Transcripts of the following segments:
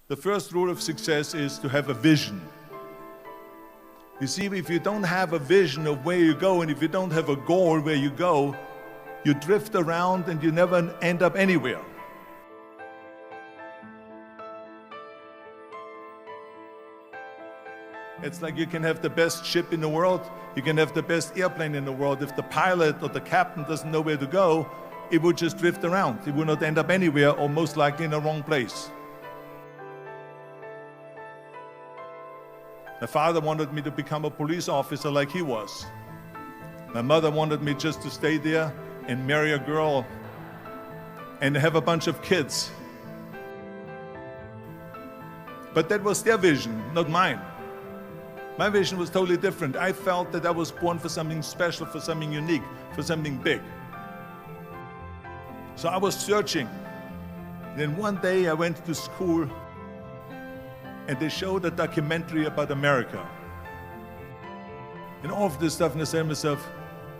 The first rule of success is to have a vision. You see, if you don't have a vision of where you go, and if you don't have a goal where you go, you drift around and you never end up anywhere. It's like you can have the best ship in the world, you can have the best airplane in the world. If the pilot or the captain doesn't know where to go, it would just drift around. It would not end up anywhere, or most likely in the wrong place. My father wanted me to become a police officer like he was. My mother wanted me just to stay there and marry a girl and have a bunch of kids. But that was their vision, not mine. My vision was totally different. I felt that I was born for something special, for something unique, for something big. So I was searching. And then one day I went to school and they showed a documentary about America. And all of this stuff, and I said to myself,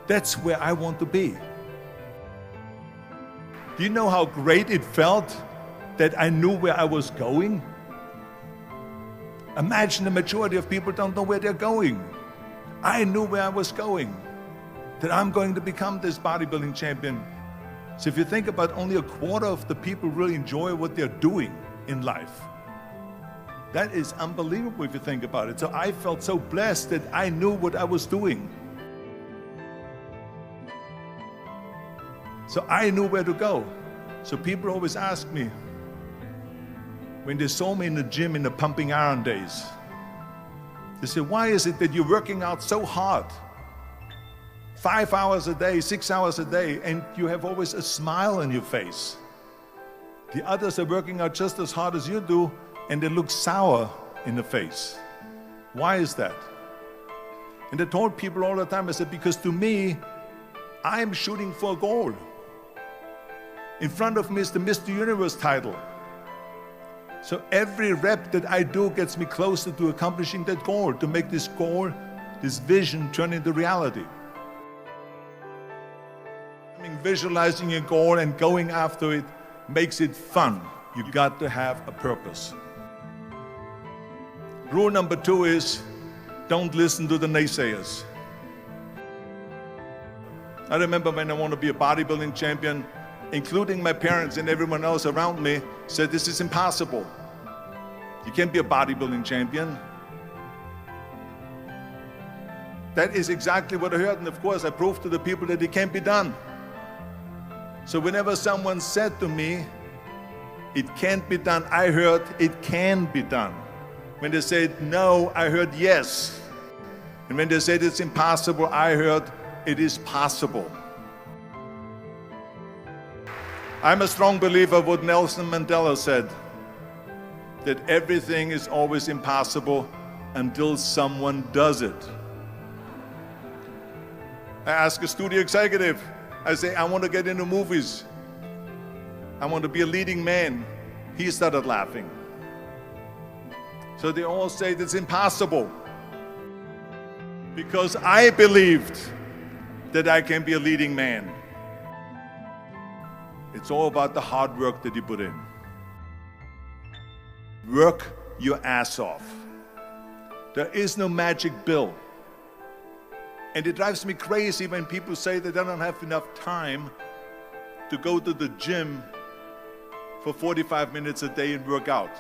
that's where I want to be. Do you know how great it felt that I knew where I was going? Imagine the majority of people don't know where they're going. I knew where I was going, that I'm going to become this bodybuilding champion. So if you think about, only a quarter of the people really enjoy what they're doing in life. That is unbelievable if you think about it. So I felt so blessed that I knew what I was doing. So I knew where to go. So people always ask me, when they saw me in the gym in the pumping iron days, they said, why is it that you're working out so hard? 5 hours a day, 6 hours a day, and you have always a smile on your face. The others are working out just as hard as you do, and they look sour in the face. Why is that? And I told people all the time, I said, because to me, I'm shooting for a goal. In front of me is the Mr. Universe title. So every rep that I do gets me closer to accomplishing that goal, to make this goal, this vision, turn into reality. Visualizing a goal and going after it makes it fun. You got to have a purpose. Rule number 2 is, don't listen to the naysayers. I remember when I wanted to be a bodybuilding champion, including my parents and everyone else around me, said this is impossible. You can't be a bodybuilding champion. That is exactly what I heard, and of course I proved to the people that it can't be done. So whenever someone said to me, it can't be done, I heard it can be done. When they said no, I heard yes. And when they said it's impossible, I heard it is possible. I'm a strong believer of what Nelson Mandela said, that everything is always impossible until someone does it. I ask a studio executive, I say, I want to get into movies. I want to be a leading man. He started laughing. So they all say it's impossible. Because I believed that I can be a leading man. It's all about the hard work that you put in. Work your ass off. There is no magic pill. And it drives me crazy when people say that they don't have enough time to go to the gym for 45 minutes a day and work out.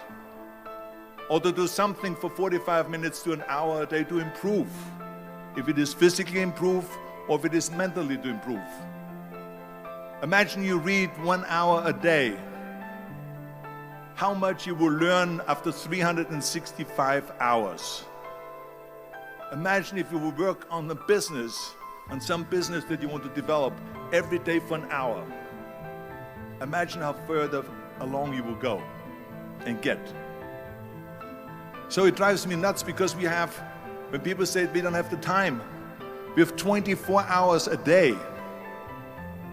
Or to do something for 45 minutes to an hour a day to improve. If it is physically improve or if it is mentally to improve. Imagine you read 1 hour a day. How much you will learn after 365 hours. Imagine if you will work on a business, on some business that you want to develop every day for an hour. Imagine how further along you will go and get. So it drives me nuts because when people say we don't have the time, we have 24 hours a day.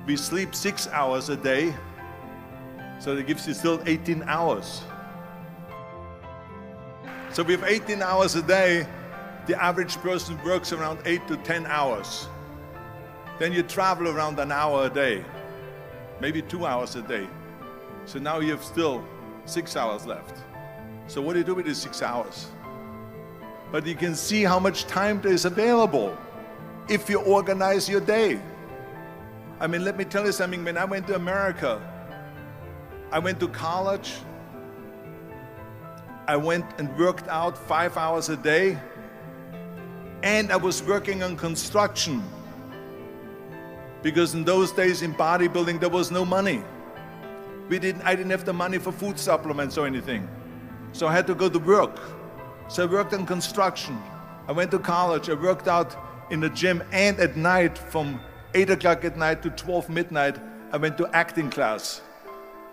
We sleep 6 hours a day, so that gives you still 18 hours. So we have 18 hours a day. The average person works around 8 to 10 hours. Then you travel around an hour a day, maybe 2 hours a day. So now you have still 6 hours left. So what do you do with these 6 hours? But you can see how much time there is available if you organize your day. I mean, let me tell you something. When I went to America, I went to college. I went and worked out 5 hours a day. And I was working on construction. Because in those days in bodybuilding, there was no money. I didn't have the money for food supplements or anything. So I had to go to work. So I worked on construction. I went to college. I worked out in the gym, and at night from 8 o'clock at night to 12 midnight, I went to acting class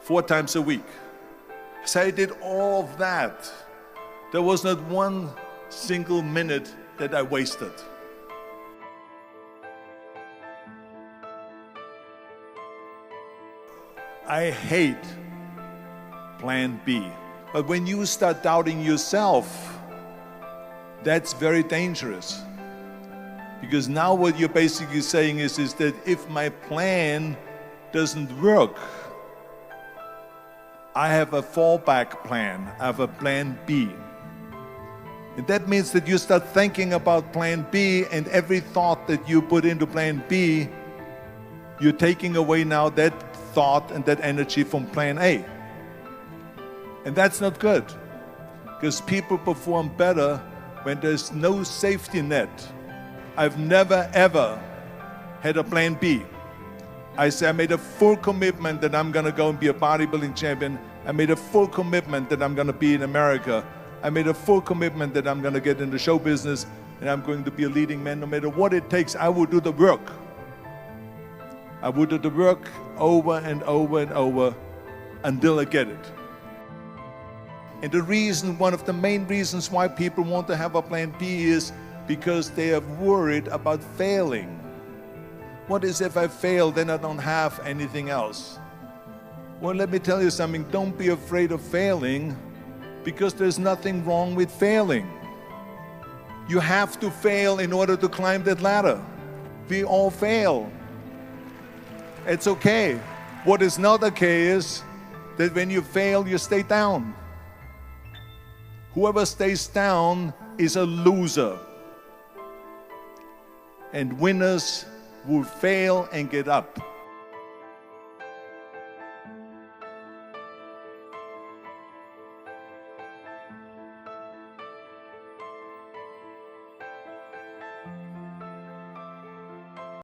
4 times a week. So I did all of that. There was not one single minute that I wasted. I hate plan B. But when you start doubting yourself, that's very dangerous. Because now what you're basically saying is that if my plan doesn't work, I have a fallback plan. I have a plan B. And that means that you start thinking about plan B, and every thought that you put into plan B, you're taking away now that thought and that energy from plan A. And that's not good, because people perform better when there's no safety net. I've never ever had a plan B. I say I made a full commitment that I'm gonna go and be a bodybuilding champion. I made a full commitment that I'm gonna be in America. I made a full commitment that I'm gonna get in the show business and I'm going to be a leading man. No matter what it takes, I will do the work. I will do the work over and over and over until I get it. And the reason, one of the main reasons why people want to have a plan B is because they are worried about failing. What is if I fail, then I don't have anything else? Well, let me tell you something. Don't be afraid of failing, because there's nothing wrong with failing. You have to fail in order to climb that ladder. We all fail. It's okay. What is not okay is that when you fail, you stay down. Whoever stays down is a loser. And winners will fail and get up.